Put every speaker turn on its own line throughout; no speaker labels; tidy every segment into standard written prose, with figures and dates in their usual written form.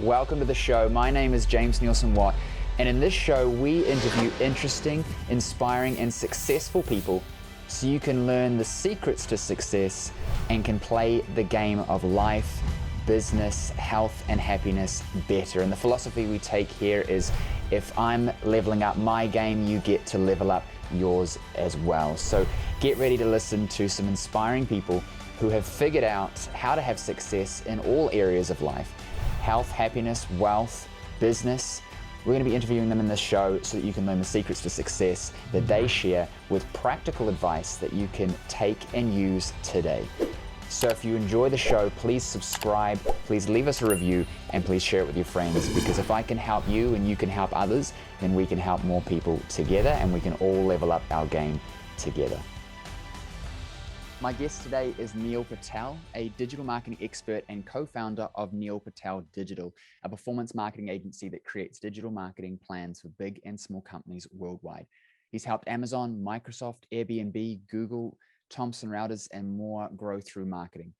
Welcome to the show. My name is James Nielsen Watt, and in this show, we interview interesting, inspiring, and successful people so you can learn the secrets to success and can play the game of life, business, health, and happiness better. And the philosophy we take here is if I'm leveling up my game, you get to level up yours as well. So get ready to listen to some inspiring people who have figured out how to have success in all areas of life. Health, happiness, wealth, business. We're going to be interviewing them in this show so that you can learn the secrets to success that they share with practical advice that you can take and use today. So if you enjoy the show, please subscribe, please leave us a review, and please share it with your friends, because if I can help you and you can help others, then we can help more people together and we can all level up our game together. My guest today is Neil Patel, a digital marketing expert and co-founder of Neil Patel Digital, a performance marketing agency that creates digital marketing plans for big and small companies worldwide. He's helped Amazon, Microsoft, Airbnb, Google, Thomson Reuters, and more grow through marketing.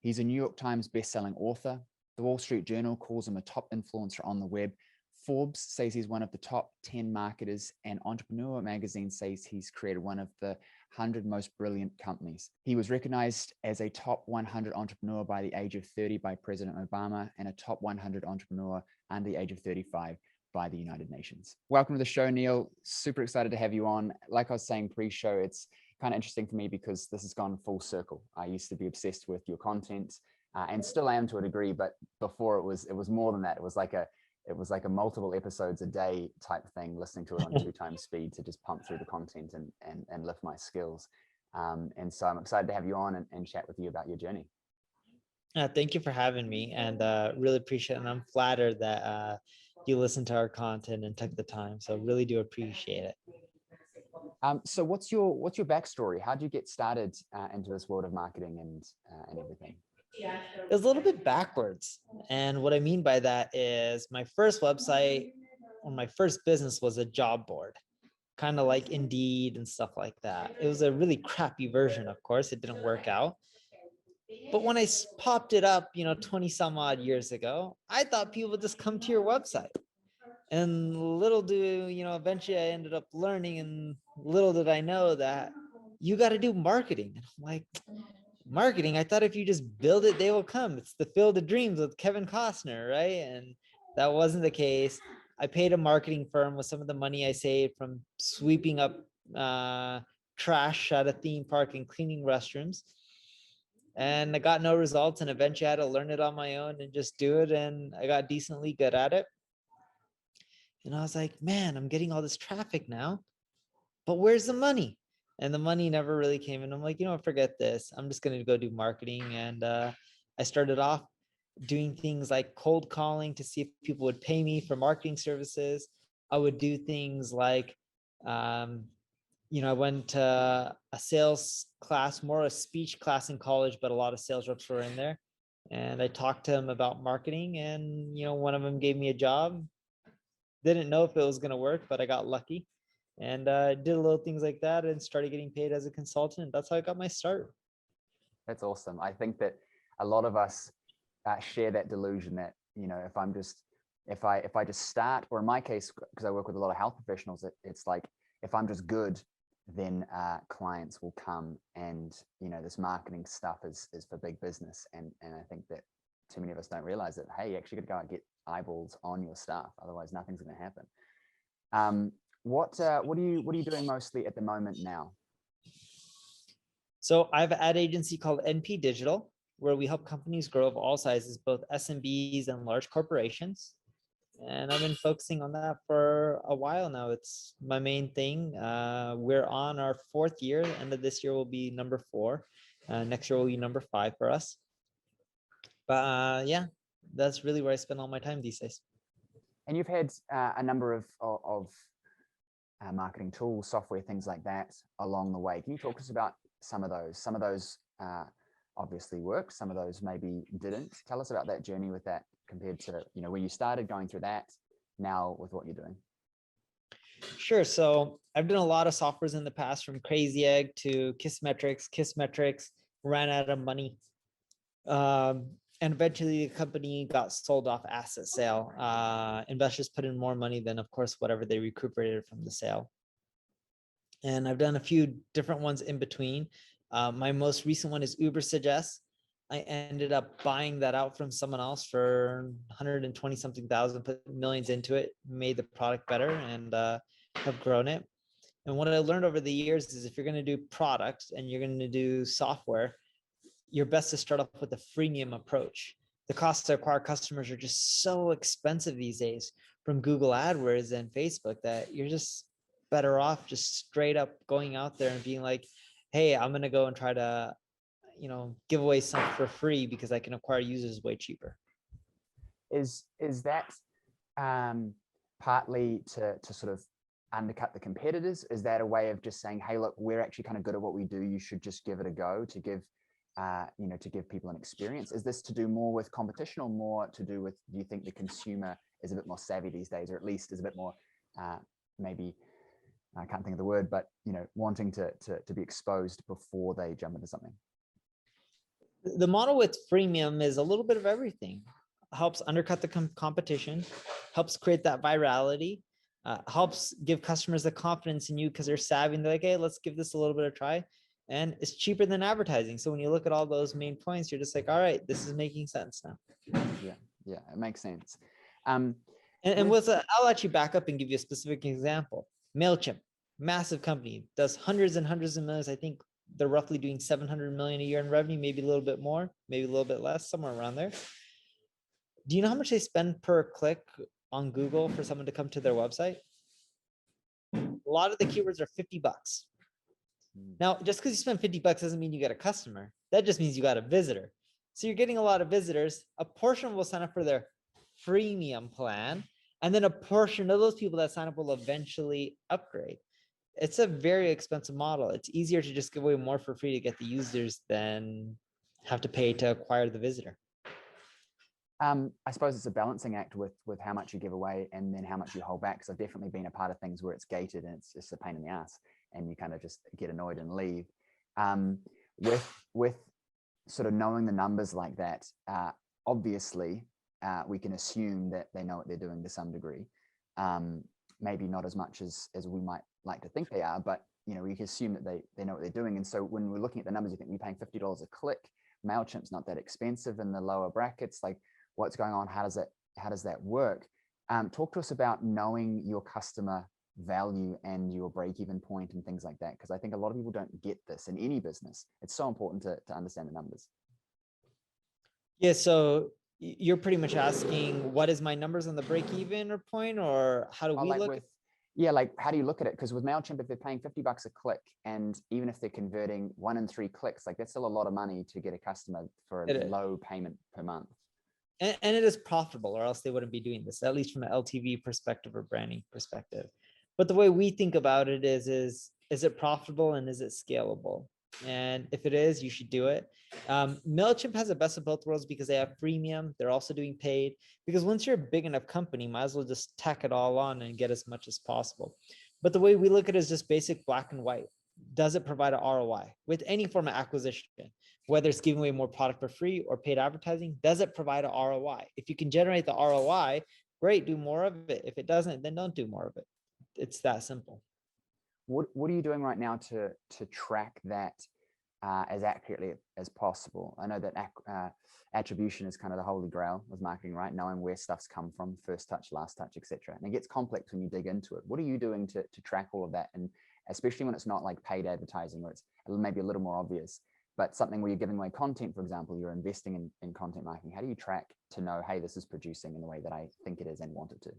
He's a New York Times best-selling author. The Wall Street Journal calls him a top influencer on the web. Forbes says he's one of the top 10 marketers, and Entrepreneur magazine says he's created one of the 100 most brilliant companies. He was recognized as a top 100 entrepreneur by the age of 30 by President Obama and a top 100 entrepreneur under the age of 35 by the United Nations. Welcome to the show, Neil. Super excited to have you on. Like I was saying pre-show, it's kind of interesting for me because this has gone full circle. I used to be obsessed with your content and still am to a degree, but before it was more than that. It was like a multiple episodes a day type thing, listening to it on 2x speed to just pump through the content and lift my skills. And so I'm excited to have you on and chat with you about your journey.
Thank you for having me, and really appreciate it. And I'm flattered that you listened to our content and took the time. So really do appreciate it.
So what's your backstory? How did you get started into this world of marketing and everything?
It was a little bit backwards. And what I mean by that is my first website or my first business was a job board, kind of like Indeed and stuff like that. It was a really crappy version, of course. It didn't work out. But when I popped it up, 20 some odd years ago, I thought people would just come to your website. And little do, eventually I ended up learning, and little did I know that you got to do marketing. And I'm like, marketing? I thought if you just build it, they will come. It's the Field of Dreams with Kevin Costner, right? And that wasn't the case. I paid a marketing firm with some of the money I saved from sweeping up trash at a theme park and cleaning restrooms. And I got no results, and eventually I had to learn it on my own and just do it. And I got decently good at it. And I was like, man, I'm getting all this traffic now, but where's the money? And the money never really came. And I'm like, forget this. I'm just going to go do marketing. And I started off doing things like cold calling to see if people would pay me for marketing services. I would do things like, I went to a sales class, more a speech class in college, but a lot of sales reps were in there. And I talked to them about marketing, and, one of them gave me a job. Didn't know if it was going to work, but I got lucky and did little things like that and started getting paid as a consultant. That's how I got my start.
That's awesome. I think that a lot of us share that delusion that, if I just start, or in my case, because I work with a lot of health professionals, it's like, if I'm just good, then clients will come, and, this marketing stuff is for big business. And I think that too many of us don't realize that, hey, you actually got to go and get eyeballs on your stuff. Otherwise, nothing's going to happen. What are you doing mostly at the moment now?
So I have an ad agency called NP Digital, where we help companies grow of all sizes, both SMBs and large corporations. And I've been focusing on that for a while now. It's my main thing. We're on our 4th year. End of this year will be number 4. Next year will be number 5 for us. But yeah, that's really where I spend all my time these days.
And you've had a number of marketing tools, software, things like that along the way. Can you talk to us about some of those? Some of those obviously worked, some of those maybe didn't. Tell us about that journey with that compared to, where you started going through that, now with what you're doing.
Sure. So I've done a lot of softwares in the past, from Crazy Egg to Kissmetrics. Kissmetrics ran out of money. And eventually the company got sold off asset sale. Investors put in more money than, of course, whatever they recuperated from the sale. And I've done a few different ones in between. My most recent one is Uber Suggest. I ended up buying that out from someone else for 120 something thousand, put millions into it, made the product better, and have grown it. And what I learned over the years is if you're going to do product and you're going to do software, you're best to start off with a freemium approach. The cost to acquire customers are just so expensive these days from Google AdWords and Facebook that you're just better off just straight up going out there and being like, hey, I'm going to go and try to, give away something for free because I can acquire users way cheaper.
Is that partly to sort of undercut the competitors? Is that a way of just saying, hey, look, we're actually kind of good at what we do, you should just give it a go, to give to give people an experience? Is this to do more with competition, or more to do with, do you think the consumer is a bit more savvy these days, or at least is a bit more maybe, I can't think of the word, but wanting to be exposed before they jump into something?
The model with freemium is a little bit of everything. Helps undercut the competition, helps create that virality, helps give customers the confidence in you because they're savvy and they're like, hey, let's give this a little bit of try. And it's cheaper than advertising. So when you look at all those main points, you're just like, all right, this is making sense now.
Yeah, it makes sense.
And I'll actually back up and give you a specific example. MailChimp, massive company, does hundreds and hundreds of millions. I think they're roughly doing 700 million a year in revenue, maybe a little bit more, maybe a little bit less, somewhere around there. Do you know how much they spend per click on Google for someone to come to their website? A lot of the keywords are $50. Now, just because you spend $50 doesn't mean you get a customer. That just means you got a visitor. So you're getting a lot of visitors. A portion will sign up for their freemium plan, and then a portion of those people that sign up will eventually upgrade. It's a very expensive model. It's easier to just give away more for free to get the users than have to pay to acquire the visitor.
I suppose it's a balancing act with how much you give away and then how much you hold back. Because I've definitely been a part of things where it's gated and it's just a pain in the ass, and you kind of just get annoyed and leave. With sort of knowing the numbers like that, obviously we can assume that they know what they're doing to some degree. Maybe not as much as we might like to think they are, but we can assume that they know what they're doing. And so when we're looking at the numbers, you think we're paying $50 a click. MailChimp's not that expensive in the lower brackets. Like, what's going on? How does that work? Talk to us about knowing your customer value and your break-even point and things like that, because I think a lot of people don't get this in any business. It's so important to understand the numbers.
Yeah, so you're pretty much asking, what is my numbers on the break-even point, or how do we look?
Like, how do you look at it? Because with MailChimp, if they're paying $50 a click, and even if they're converting 1 in 3 clicks, like that's still a lot of money to get a customer for a low payment per month.
And it is profitable, or else they wouldn't be doing this, at least from an LTV perspective or branding perspective. But the way we think about it is it profitable and is it scalable? And if it is, you should do it. MailChimp has the best of both worlds because they have freemium. They're also doing paid, because once you're a big enough company, might as well just tack it all on and get as much as possible. But the way we look at it is just basic black and white. Does it provide an ROI with any form of acquisition, whether it's giving away more product for free or paid advertising? Does it provide an ROI? If you can generate the ROI, great, do more of it. If it doesn't, then don't do more of it. It's that simple.
What are you doing right now to track that as accurately as possible? I know that attribution is kind of the holy grail with marketing, right? Knowing where stuff's come from, first touch, last touch, etc. And it gets complex when you dig into it. What are you doing to track all of that? And especially when it's not like paid advertising, or it's maybe a little more obvious, but something where you're giving away content, for example, you're investing in content marketing. How do you track to know, hey, this is producing in the way that I think it is and want it to?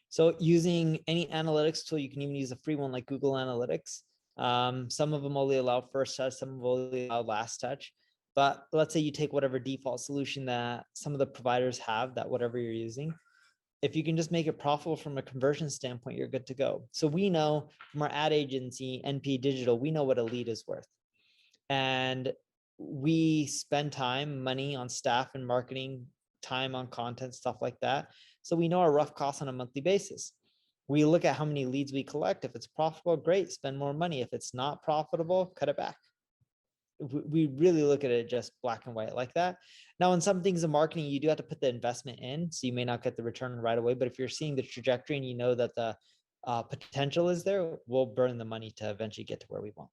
So using any analytics tool, you can even use a free one like Google Analytics. Some of them only allow first touch, some of them only allow last touch. But let's say you take whatever default solution that some of the providers have, that whatever you're using, if you can just make it profitable from a conversion standpoint, you're good to go. So we know from our ad agency, NP Digital, we know what a lead is worth. And we spend time, money on staff and marketing, time on content, stuff like that. So we know our rough costs on a monthly basis. We look at how many leads we collect. If it's profitable, great, spend more money. If it's not profitable, cut it back. we really look at it just black and white like that. Now, in some things in marketing, you do have to put the investment in, so you may not get the return right away. But if you're seeing the trajectory and you know that the potential is there, we'll burn the money to eventually get to where we want.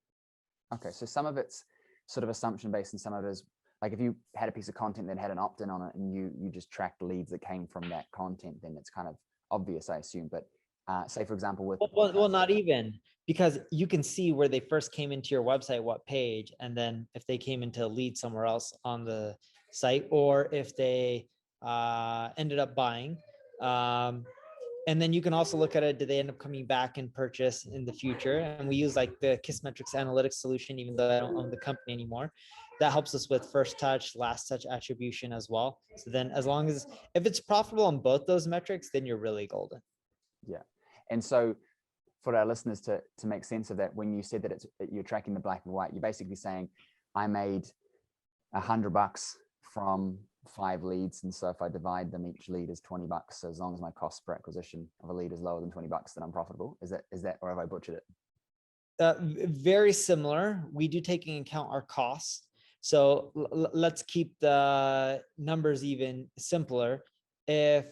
Okay, so some of it's sort of assumption based, and some of it is like if you had a piece of content that had an opt-in on it, and you just tracked leads that came from that content, then it's kind of obvious, I assume. But say, for example, with
well, not even, because you can see where they first came into your website, what page, and then if they came into a lead somewhere else on the site, or if they ended up buying. And then you can also look at it, did they end up coming back and purchase in the future? And we use like the Kissmetrics analytics solution, even though I don't own the company anymore. That helps us with first touch, last touch attribution as well. So then as long as, if it's profitable on both those metrics, then you're really golden.
Yeah. And so for our listeners to make sense of that, when you said that you're tracking the black and white, you're basically saying I made $100 from 5 leads, and so if I divide them, each lead is $20. So as long as my cost per acquisition of a lead is lower than $20, then I'm profitable. Is that, or have I butchered it?
Very similar. We do take into account our costs. So let's keep the numbers even simpler. If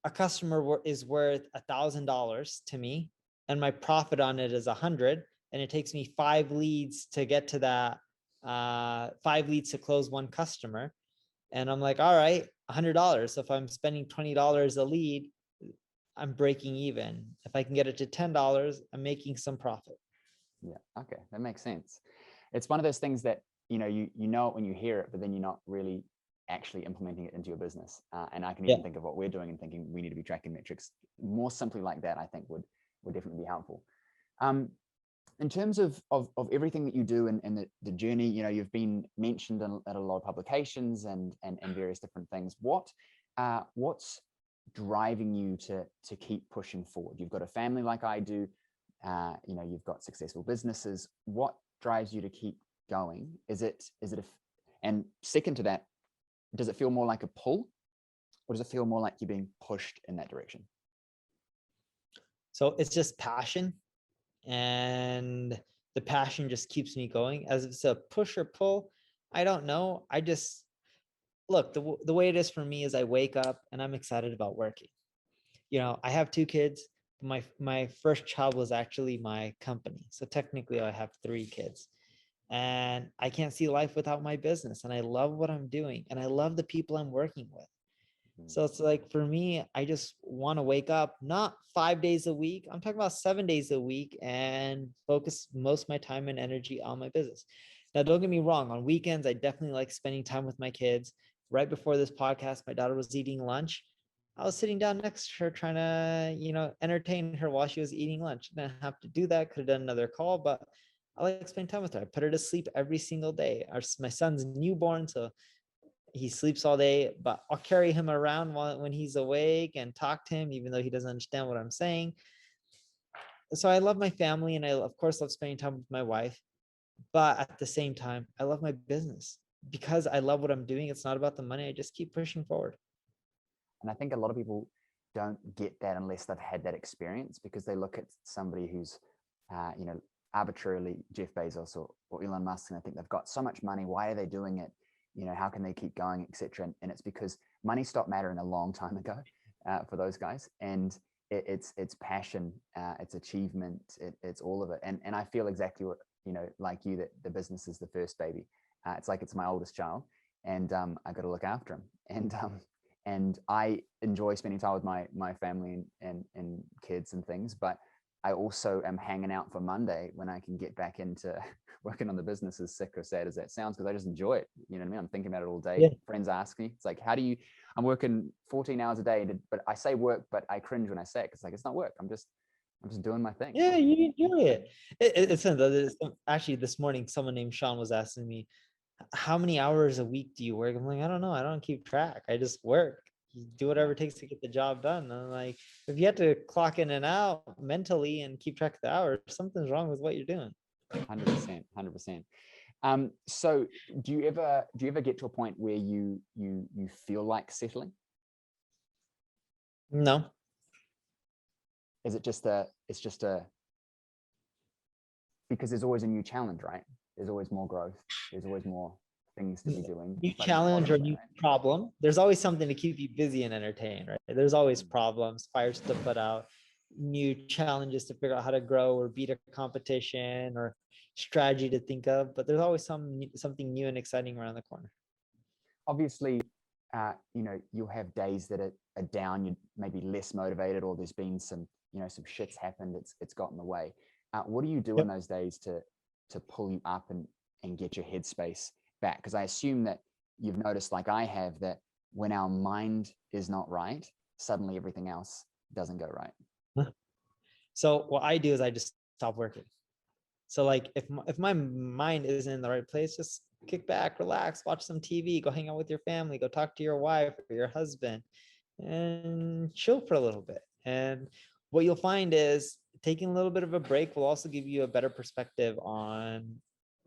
a customer is worth $1,000 to me, and my profit on it is 100, and it takes me 5 leads to get to that, 5 leads to close one customer. And I'm like, all right, $100. So if I'm spending $20 a lead, I'm breaking even. If I can get it to $10, I'm making some profit.
Yeah. Okay. That makes sense. It's one of those things that, you know it when you hear it, but then you're not really actually implementing it into your business. And I can even think of what we're doing and thinking we need to be tracking metrics more simply like that. I think would definitely be helpful. In terms of everything that you do and the journey, you've been mentioned at a lot of publications and various different things. What's driving you to keep pushing forward? You've got a family like I do. You've got successful businesses. What drives you to keep going? And second to that, does it feel more like a pull, or does it feel more like you're being pushed in that direction?
So it's just passion, and the passion just keeps me going. As if it's a push or pull, I don't know. I just look, the way it is for me is I wake up and I'm excited about working. I have 2 kids. My first child was actually my company. So technically I have 3 kids, and I can't see life without my business. And I love what I'm doing, and I love the people I'm working with. So it's like, for me, I just want to wake up, not 5 days a week. I'm talking about 7 days a week, and focus most of my time and energy on my business. Now, don't get me wrong. On weekends, I definitely like spending time with my kids. Right before this podcast, my daughter was eating lunch. I was sitting down next to her trying to, entertain her while she was eating lunch. Didn't have to do that. Could have done another call, but I like spending time with her. I put her to sleep every single day. My son's newborn, so he sleeps all day, but I'll carry him around when he's awake and talk to him, even though he doesn't understand what I'm saying. So I love my family, and I, of course, love spending time with my wife. But at the same time, I love my business because I love what I'm doing. It's not about the money. I just keep pushing forward.
And I think a lot of people don't get that unless they've had that experience, because they look at somebody who's, arbitrarily Jeff Bezos or Elon Musk, and I think they've got so much money. Why are they doing it? How can they keep going, etc. And it's because money stopped mattering a long time ago for those guys. And it's passion, it's achievement, it's all of it. And I feel exactly what, like you, that the business is the first baby. It's like it's my oldest child, and I got to look after him. And I enjoy spending time with my family and kids and things, but I also am hanging out for Monday when I can get back into working on the business, as sick or sad as that sounds, because I just enjoy it. You know what I mean? I'm thinking about it all day. Yeah. Friends ask me, it's like, I'm working 14 hours a day, but I say work, but I cringe when I say it, because it's not work. I'm just doing my thing.
Yeah, you enjoy it. It's actually this morning, someone named Sean was asking me, how many hours a week do you work? I'm like, I don't know. I don't keep track. I just work. You do whatever it takes to get the job done. And I'm like, if you have to clock in and out mentally and keep track of the hours, something's wrong with what you're doing.
100%. So do you ever get to a point where you feel like settling?
No.
Is it just because there's always a new challenge, right? there's always more growth. There's always more things to be doing.
New
but
challenge or new
right?
problem. There's always something to keep you busy and entertained, right? There's always problems, fires to put out, new challenges to figure out how to grow or beat a competition, or strategy to think of. But there's always something new and exciting around the corner.
Obviously, you'll have days that are down, you're maybe less motivated, or there's been some shit's happened, it's got in the way. What do you do in those days to pull you up and get your headspace back? Because I assume that you've noticed, like I have, that when our mind is not right, suddenly everything else doesn't go right.
So what I do is I just stop working. So like if my mind isn't in the right place, just kick back, relax, watch some TV, go hang out with your family, go talk to your wife or your husband, and chill for a little bit. And what you'll find is taking a little bit of a break will also give you a better perspective on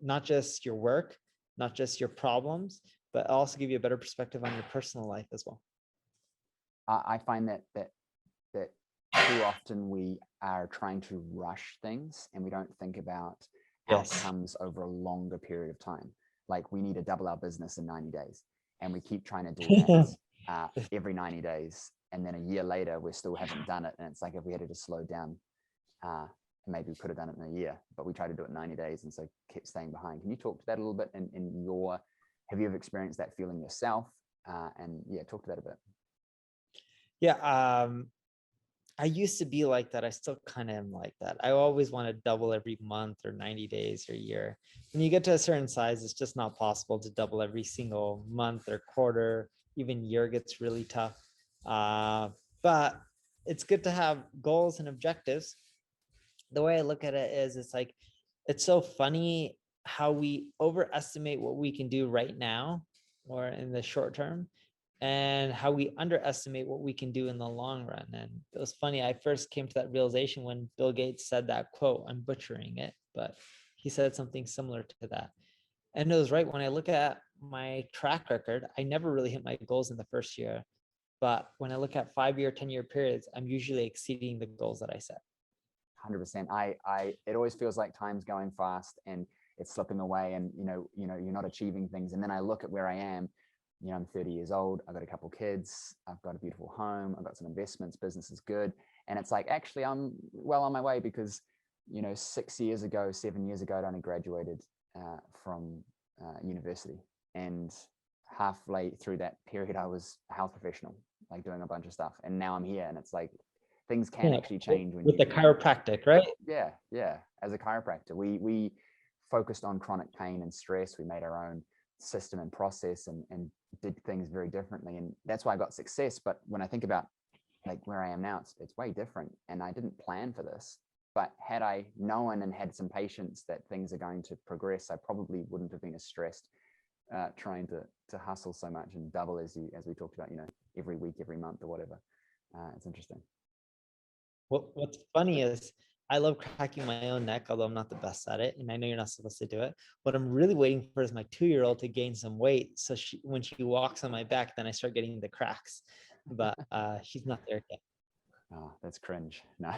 not just your work, not just your problems, but also give you a better perspective on your personal life as well.
I find that too often we are trying to rush things and we don't think about outcomes over a longer period of time. Like, we need to double our business in 90 days, and we keep trying to do that every 90 days. And then a year later, we still haven't done it. And it's like, if we had to just slow down, maybe we could have done it in a year, but we tried to do it in 90 days. And so kept staying behind. Can you talk to that a little bit have you ever experienced that feeling yourself? And talk to that a bit.
Yeah. I used to be like that. I still kind of am like that. I always want to double every month or 90 days or year. When you get to a certain size, it's just not possible to double every single month or quarter. Even year gets really tough. But it's good to have goals and objectives. The way I look at it is, it's so funny how we overestimate what we can do right now or in the short term, and how we underestimate what we can do in the long run. And it was funny, I first came to that realization when Bill Gates said that quote. I'm butchering it, but he said something similar to that. And it was right. When I look at my track record, I never really hit my goals in the first year. But when I look at 5-year, 10-year periods, I'm usually exceeding the goals that I set.
100%. It always feels like time's going fast and it's slipping away, and you're not achieving things. And then I look at where I am. I'm 30 years old. I've got a couple kids. I've got a beautiful home. I've got some investments. Business is good. And it's like, actually, I'm well on my way, because, 7 years ago, I'd only graduated from university. And halfway through that period, I was a health professional, like doing a bunch of stuff. And now I'm here, and it's like, things can actually change
with the chiropractic, right?
Yeah. As a chiropractor, we focused on chronic pain and stress. We made our own system and process and did things very differently, and that's why I got success. But when I think about like where I am now, it's way different, and I didn't plan for this. But had I known and had some patience that things are going to progress, I probably wouldn't have been as stressed trying to hustle so much and double as we talked about, every week, every month, or whatever. It's interesting.
What's funny is I love cracking my own neck, although I'm not the best at it. And I know you're not supposed to do it. What I'm really waiting for is my 2-year-old to gain some weight. So when she walks on my back, then I start getting the cracks. But she's not there yet.
Oh, that's cringe. No,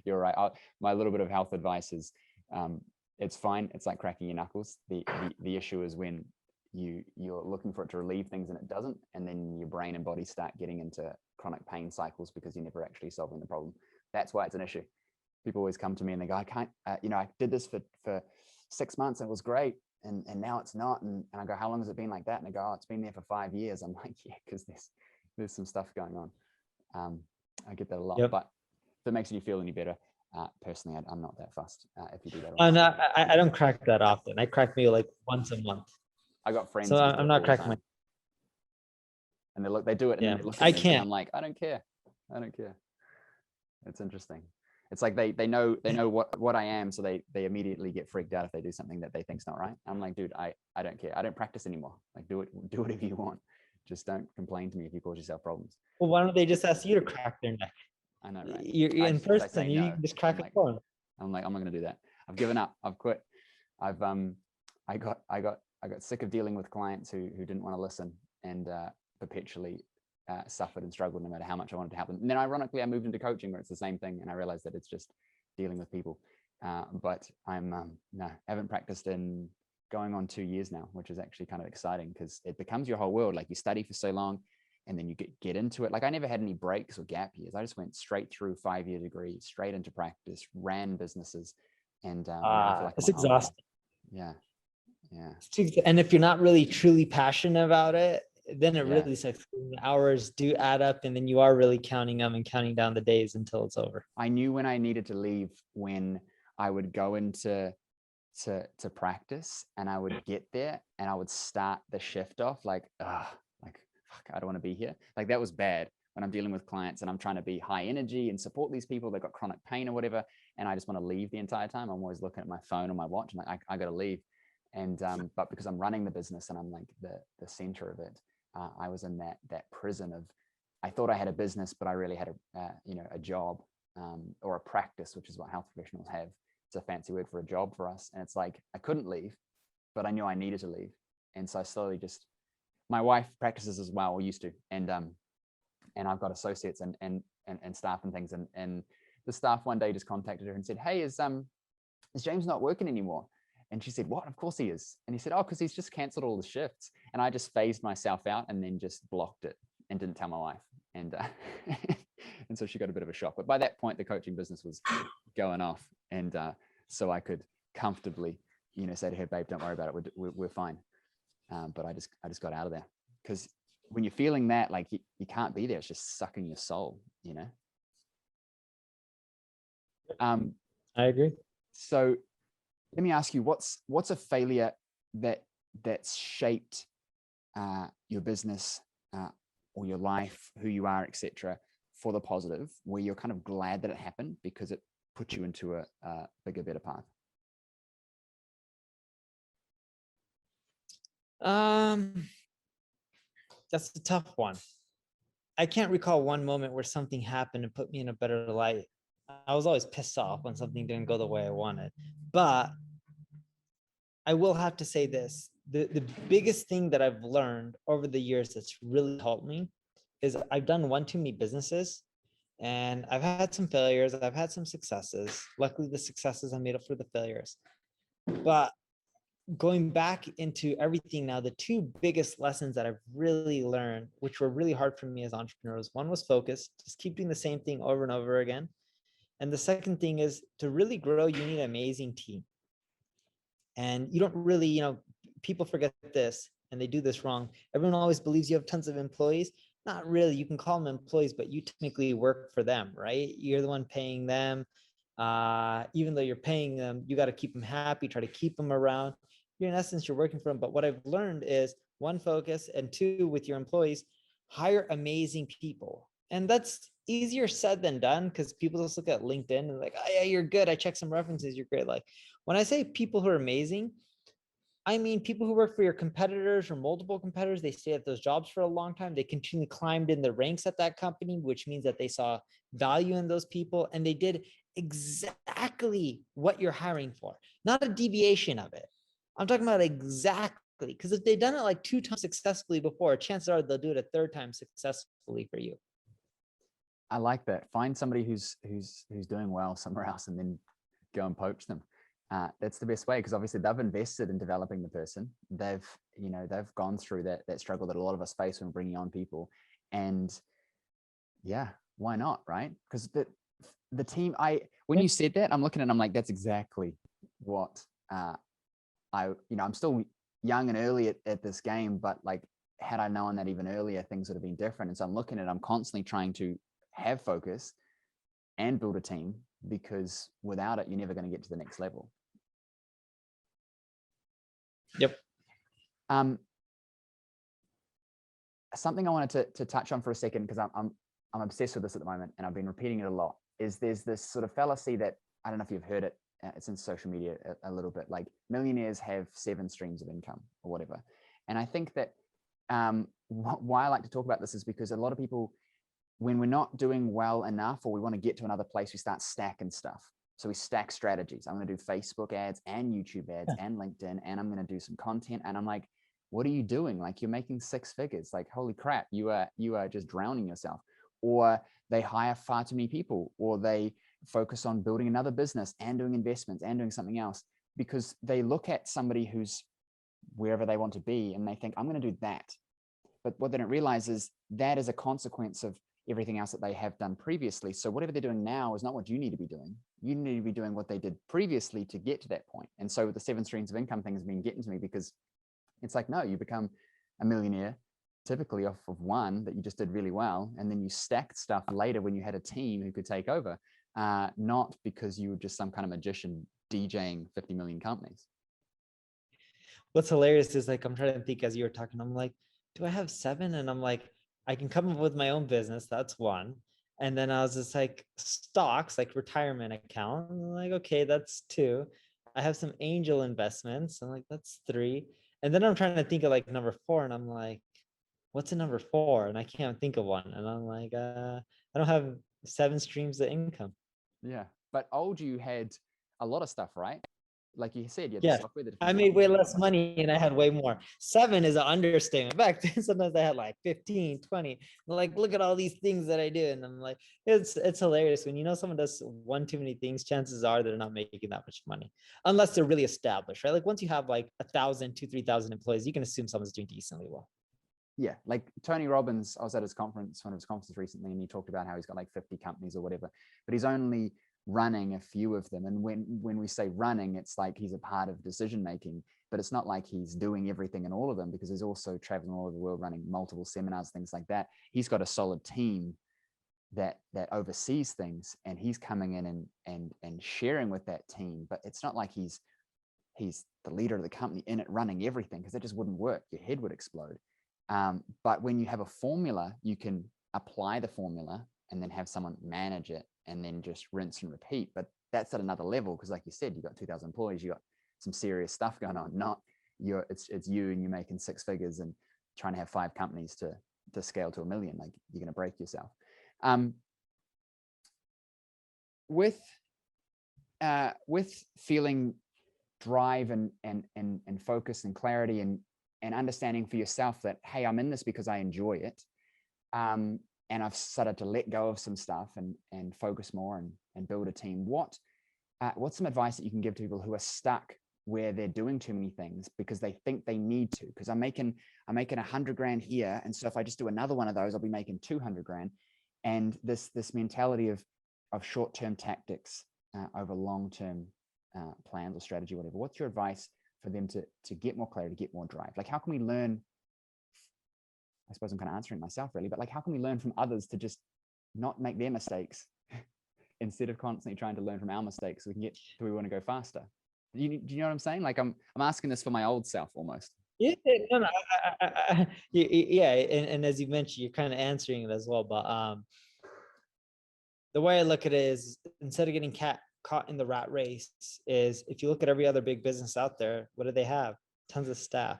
you're right. My little bit of health advice is, it's fine. It's like cracking your knuckles. The issue is when you're looking for it to relieve things and it doesn't, and then your brain and body start getting into chronic pain cycles because you're never actually solving the problem. That's why it's an issue. People always come to me and they go, I can't, I did this for 6 months and it was great, and now it's not. And I go, how long has it been like that? And they go, oh, it's been there for 5 years. I'm like, yeah, because there's some stuff going on. I get that a lot. Yep. But if it makes you feel any better, personally, I'm not that fussed if you do that.
No, I don't crack that often. I crack maybe like once a month.
I got friends.
So I'm not cracking my.
And they do it, and then they look at me and I'm like, I don't care. It's interesting. It's like they know what I am, so they immediately get freaked out if they do something that they think's not right. I'm like, dude, I don't care. I don't practice anymore. Like, do whatever you want. Just don't complain to me if you cause yourself problems.
Well, why don't they just ask you to crack their neck?
I know, right?
You're in person. You can just crack it for them.
I'm like, I'm not gonna do that. I've given up. I've quit. I got sick of dealing with clients who didn't want to listen and perpetually suffered and struggled no matter how much I wanted to help them. And then ironically, I moved into coaching where it's the same thing, and I realized that it's just dealing with people. But I'm no, haven't practiced in going on 2 years now, which is actually kind of exciting because it becomes your whole world. Like you study for so long and then you get into it. Like I never had any breaks or gap years. I just went straight through 5-year degree, straight into practice, ran businesses, and now I feel like I'm
It's
at home again.
exhausting.
Yeah, yeah,
And if you're not really truly passionate about it, then it
yeah.
really sucks. The hours do add up, and then you are really counting them and counting down the days until it's over.
I knew when I needed to leave when I would go into to practice and I would get there and I would start the shift off like, like fuck, I don't want to be here. Like that was bad when I'm dealing with clients and I'm trying to be high energy and support these people that got chronic pain or whatever, and I just want to leave the entire time. I'm always looking at my phone or my watch. I'm like, I got to leave. And but because I'm running the business and I'm like the center of it, I was in that prison of, I thought I had a business, but I really had a job or a practice, which is what health professionals have. It's a fancy word for a job for us. And it's like, I couldn't leave, but I knew I needed to leave. And so I slowly just, my wife practices as well, or used to. And I've got associates and staff and things. And the staff one day just contacted her and said, hey, is James not working anymore? And she said, what? Of course he is. And he said, oh, because he's just canceled all the shifts. And I just phased myself out and then just blocked it and didn't tell my wife. And and so she got a bit of a shock. But by that point, the coaching business was going off. And so I could comfortably, say to her, babe, don't worry about it. We're fine. But I just got out of there, because when you're feeling that, like you can't be there. It's just sucking your soul,
I agree.
So let me ask you, what's a failure that's shaped your business or your life, who you are, etc., for the positive, where you're kind of glad that it happened because it put you into a bigger, better path?
That's a tough one. I can't recall one moment where something happened and put me in a better light. I was always pissed off when something didn't go the way I wanted. But I will have to say this. The biggest thing that I've learned over the years that's really helped me is I've done one too many businesses, and I've had some failures. I've had some successes. Luckily, the successes I made up for the failures. But going back into everything now, the two biggest lessons that I've really learned, which were really hard for me as entrepreneurs, one was focus, just keep doing the same thing over and over again. And the second thing is, to really grow, you need an amazing team. And you don't really, people forget this and they do this wrong. Everyone always believes you have tons of employees. Not really. You can call them employees, but you technically work for them, right? You're the one paying them. Even though you're paying them, you got to keep them happy, try to keep them around. You're, in essence, you're working for them. But what I've learned is, one, focus, and two, with your employees, hire amazing people. And that's easier said than done, because people just look at LinkedIn and like, oh yeah, you're good. I checked some references. You're great. Like, when I say people who are amazing, I mean people who work for your competitors or multiple competitors. They stay at those jobs for a long time. They continually climbed in the ranks at that company, which means that they saw value in those people and they did exactly what you're hiring for, not a deviation of it. I'm talking about exactly, because if they've done it like 2 times successfully before, chances are they'll do it a 3rd time successfully for you.
I like that. Find somebody who's doing well somewhere else and then go and poach them. That's the best way, because obviously they've invested in developing the person. They've gone through that struggle that a lot of us face when bringing on people. And yeah, why not, right? Because the team, when you said that, I'm looking at it, I'm like, that's exactly what I'm still young and early at this game, but like, had I known that even earlier, things would have been different. And so I'm looking at it, I'm constantly trying to have focus and build a team, because without it, you're never going to get to the next level.
Yep.
Something I wanted to touch on for a second, because I'm obsessed with this at the moment, and I've been repeating it a lot, is there's this sort of fallacy that, I don't know if you've heard it, it's in social media a little bit, like millionaires have 7 streams of income or whatever. And I think that why I like to talk about this is because a lot of people, when we're not doing well enough or we want to get to another place, we start stacking stuff. So we stack strategies. I'm going to do Facebook ads and YouTube ads and LinkedIn, and I'm going to do some content. And I'm like, what are you doing? Like, you're making 6 figures. Like, holy crap, you are just drowning yourself. Or they hire far too many people, or they focus on building another business and doing investments and doing something else, because they look at somebody who's wherever they want to be and they think, I'm going to do that. But what they don't realize is that is a consequence of everything else that they have done previously. So whatever they're doing now is not what you need to be doing. You need to be doing what they did previously to get to that point. And so the 7 streams of income thing has been getting to me, because it's like, no, you become a millionaire typically off of one that you just did really well. And then you stacked stuff later when you had a team who could take over, not because you were just some kind of magician DJing 50 million companies.
What's hilarious is, like, I'm trying to think as you were talking, I'm like, do I have 7? And I'm like, I can come up with my own business. That's 1. And then I was just like, stocks, like retirement account. I'm like, okay, that's 2. I have some angel investments. I'm like, that's 3. And then I'm trying to think of like number 4. And I'm like, what's a number 4? And I can't think of one. And I'm like, I don't have 7 streams of income.
Yeah. But old you had a lot of stuff, right? Like you said, you had the
Yeah,
software, the
I
different
made way less money and I had way more. 7 is an understatement. Back then, sometimes I had like 15, 20. Like, look at all these things that I do. And I'm like, it's hilarious. When you know someone does one too many things, chances are they're not making that much money. Unless they're really established, right? Like once you have like 1,000, 2,000, 3,000 employees, you can assume someone's doing decently well.
Yeah, like Tony Robbins, I was at his conference, one of his conferences recently, and he talked about how he's got like 50 companies or whatever, but he's only running a few of them. And when we say running, it's like he's a part of decision making, but it's not like he's doing everything in all of them, because he's also traveling all over the world running multiple seminars, things like that. He's got a solid team that oversees things, and he's coming in and sharing with that team. But it's not like he's the leader of the company in it running everything, because that just wouldn't work. Your head would explode. But when you have a formula, you can apply the formula and then have someone manage it and then just rinse and repeat. But that's at another level, because like you said, you've got 2,000 employees, you got some serious stuff going on. Not it's you and you're making 6 figures and trying to have 5 companies to scale to 1 million. Like, you're going to break yourself. With feeling drive and focus and clarity and understanding for yourself that, hey, I'm in this because I enjoy it. And I've started to let go of some stuff and focus more and build a team. What's some advice that you can give to people who are stuck where they're doing too many things because they think they need to? Because I'm making 100 grand here, and so if I just do another one of those, I'll be making 200 grand. And this mentality of short-term tactics over long-term plans or strategy, whatever. What's your advice for them to get more clarity, get more drive? Like, how can we learn? I suppose I'm kind of answering myself really, but like, how can we learn from others to just not make their mistakes instead of constantly trying to learn from our mistakes so we can get to where we want to go faster? Do you know what I'm saying? Like, I'm asking this for my old self almost.
Yeah, no, yeah, and as you mentioned, you're kind of answering it as well. But the way I look at it is, instead of getting caught in the rat race, is if you look at every other big business out there, what do they have? Tons of staff.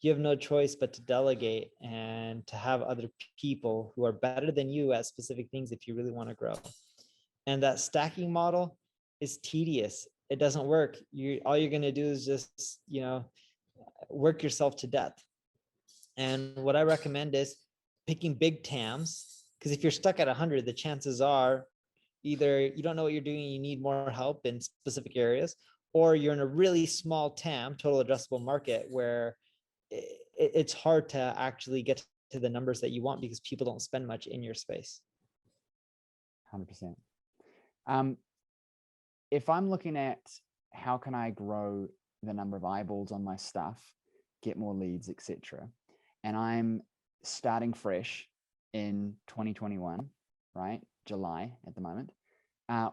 You have no choice but to delegate and to have other people who are better than you at specific things if you really want to grow. And that stacking model is tedious. It doesn't work. All you're going to do is just, work yourself to death. And what I recommend is picking big TAMs, because if you're stuck at 100, the chances are either you don't know what you're doing, you need more help in specific areas, or you're in a really small TAM, total addressable market, where it's hard to actually get to the numbers that you want because people don't spend much in your space.
100%. If I'm looking at how can I grow the number of eyeballs on my stuff, get more leads, etc., and I'm starting fresh in 2021, right? July at the moment.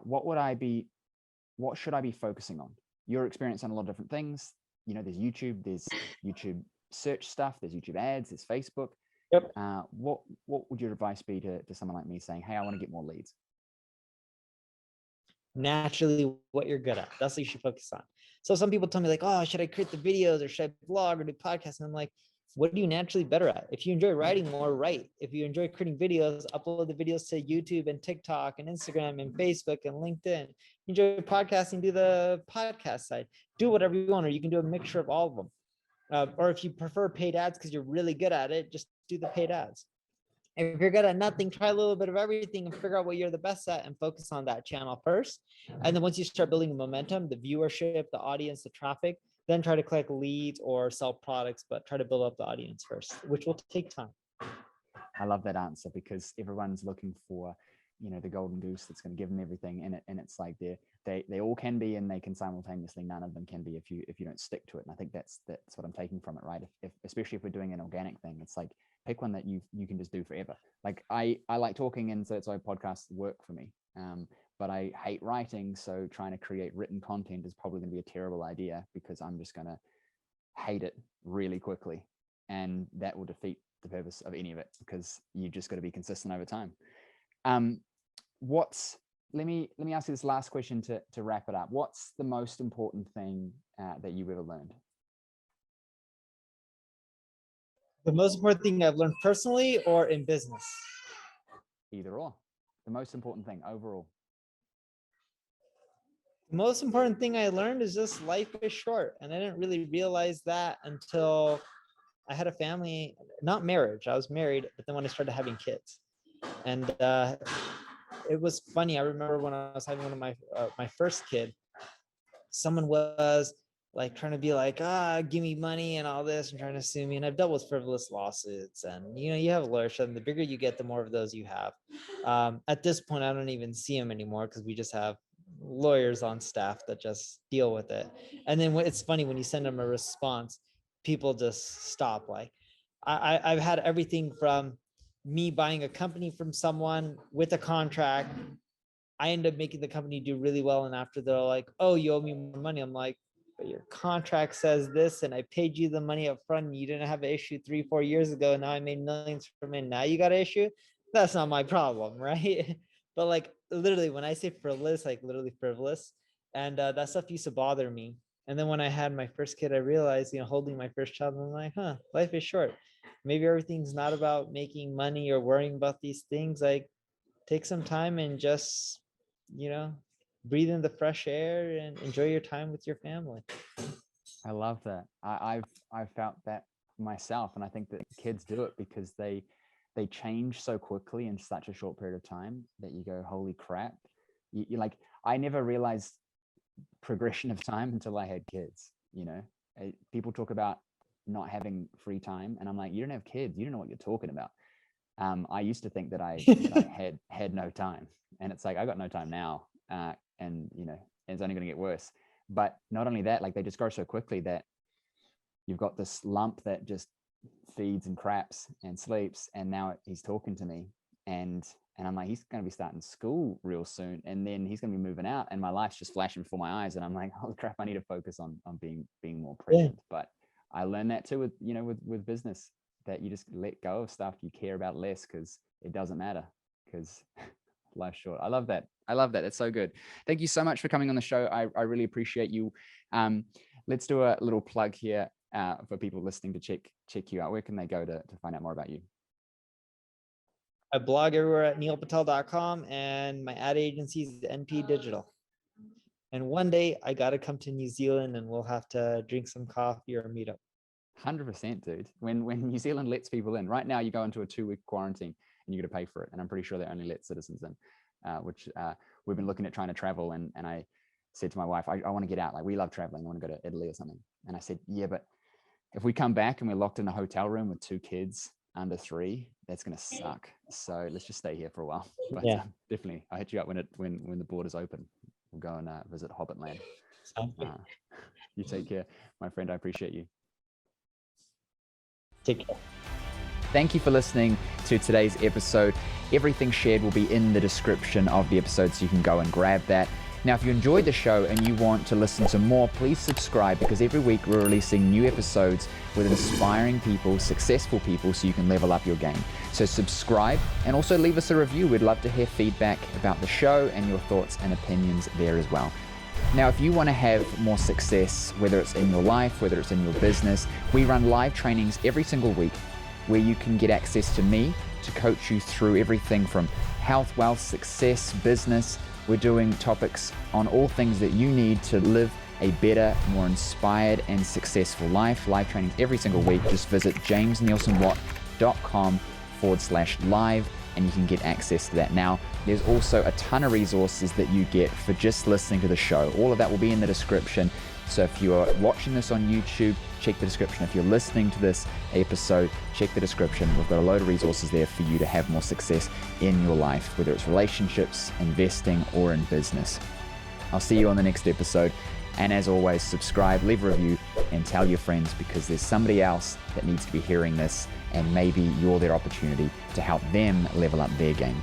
What should I be focusing on? Your experience on a lot of different things. There's YouTube search stuff, there's YouTube ads, there's Facebook.
Yep.
What would your advice be to someone like me saying, hey, I want to get more leads?
Naturally, what you're good at. That's what you should focus on. So some people tell me like, oh, should I create the videos or should I blog or do podcasts? And I'm like, what are you naturally better at? If you enjoy writing more, write. If you enjoy creating videos, upload the videos to YouTube and TikTok and Instagram and Facebook and LinkedIn. You enjoy podcasting, do the podcast side. Do whatever you want, or you can do a mixture of all of them. Or if you prefer paid ads because you're really good at it, just do the paid ads. If you're good at nothing, try a little bit of everything and figure out what you're the best at and focus on that channel first. And then once you start building momentum, the viewership, the audience, the traffic, then try to collect leads or sell products, but try to build up the audience first, which will take time.
I love that answer, because everyone's looking for, the golden goose that's going to give them everything. And it's like they all can be, and they can simultaneously, none of them can be if you don't stick to it. And I think that's what I'm taking from it, right? If especially if we're doing an organic thing, it's like, pick one that you can just do forever. Like I like talking, and so podcasts work for me. But I hate writing, so trying to create written content is probably going to be a terrible idea, because I'm just going to hate it really quickly, and that will defeat the purpose of any of it, because you just got to be consistent over time. Let me ask you this last question to wrap it up. What's the most important thing that you've ever learned?
The most important thing I've learned personally or in business?
Either or. The most important thing overall.
The most important thing I learned is just life is short. And I didn't really realize that until I had a family, not marriage. I was married, but then when I started having kids. And it was funny. I remember when I was having one of my first kid, someone was like trying to be like, give me money and all this, and trying to sue me. And I've dealt with frivolous lawsuits, and you have lawyers, and the bigger you get, the more of those you have. At this point, I don't even see them anymore, because we just have lawyers on staff that just deal with it. And then it's funny, when you send them a response, people just stop. Like I've had everything from me buying a company from someone with a contract. I end up making the company do really well, and after they're like, oh, you owe me more money. I'm like, but your contract says this, and I paid you the money up front, and you didn't have an issue 3-4 years ago, and now I made millions from it. Now you got an issue. That's not my problem, right? But like literally, when I say frivolous, like literally frivolous, and that stuff used to bother me. And then when I had my first kid, I realized, holding my first child, I'm like, life is short. Maybe everything's not about making money or worrying about these things. Like, take some time and just, breathe in the fresh air and enjoy your time with your family.
I love that. I've felt that myself, and I think that kids do it because they change so quickly in such a short period of time that you go, holy crap. You like, I never realized progression of time until I had kids. People talk about not having free time, and I'm like, you don't have kids, you don't know what you're talking about. I used to think that I had no time, and it's like, I got no time now, and it's only going to get worse. But not only that, like, they just grow so quickly that you've got this lump that just feeds and craps and sleeps, and now he's talking to me, and I'm like, he's going to be starting school real soon, and then he's going to be moving out, and my life's just flashing before my eyes, and I'm like, holy crap, I need to focus on being more present. Yeah. But I learned that too with business, that you just let go of stuff you care about less, because it doesn't matter, because life's short. I love that. It's so good. Thank you so much for coming on the show. I really appreciate you. Let's do a little plug here for people listening to check you out. Where can they go to find out more about you?
I blog everywhere at neilpatel.com, and my ad agency is NP Digital. And one day I got to come to New Zealand, and we'll have to drink some coffee or meet up.
100%, dude. When New Zealand lets people in, right now you go into a 2-week quarantine and you got to pay for it. And I'm pretty sure they only let citizens in, which we've been looking at trying to travel. And I said to my wife, I want to get out. Like, we love traveling. I want to go to Italy or something. And I said, yeah, but if we come back and we're locked in a hotel room with 2 kids under 3, that's going to suck. So let's just stay here for a while. But yeah, definitely. I'll hit you up when the borders open. We'll go and visit Hobbitland. You take care, my friend. I appreciate you.
Take care.
Thank you for listening to today's episode. Everything shared will be in the description of the episode, so you can go and grab that. Now, if you enjoyed the show and you want to listen to more, please subscribe, because every week we're releasing new episodes with inspiring people, successful people, so you can level up your game. So subscribe, and also leave us a review. We'd love to hear feedback about the show and your thoughts and opinions there as well. Now, if you want to have more success, whether it's in your life, whether it's in your business, we run live trainings every single week where you can get access to me to coach you through everything from health, wealth, success, business. We're doing topics on all things that you need to live a better, more inspired and successful life. Live trainings every single week. Just visit jamesnielsenwatt.com youtube.com/live, and you can get access to that now. There's also a ton of resources that you get for just listening to the show. All of that will be in the description. So if you're watching this on YouTube, check the description. If you're listening to this episode, check the description. We've got a load of resources there for you to have more success in your life, whether it's relationships, investing, or in business. I'll see you on the next episode. And as always, subscribe, leave a review, and tell your friends, because there's somebody else that needs to be hearing this, and maybe you're their opportunity to help them level up their game.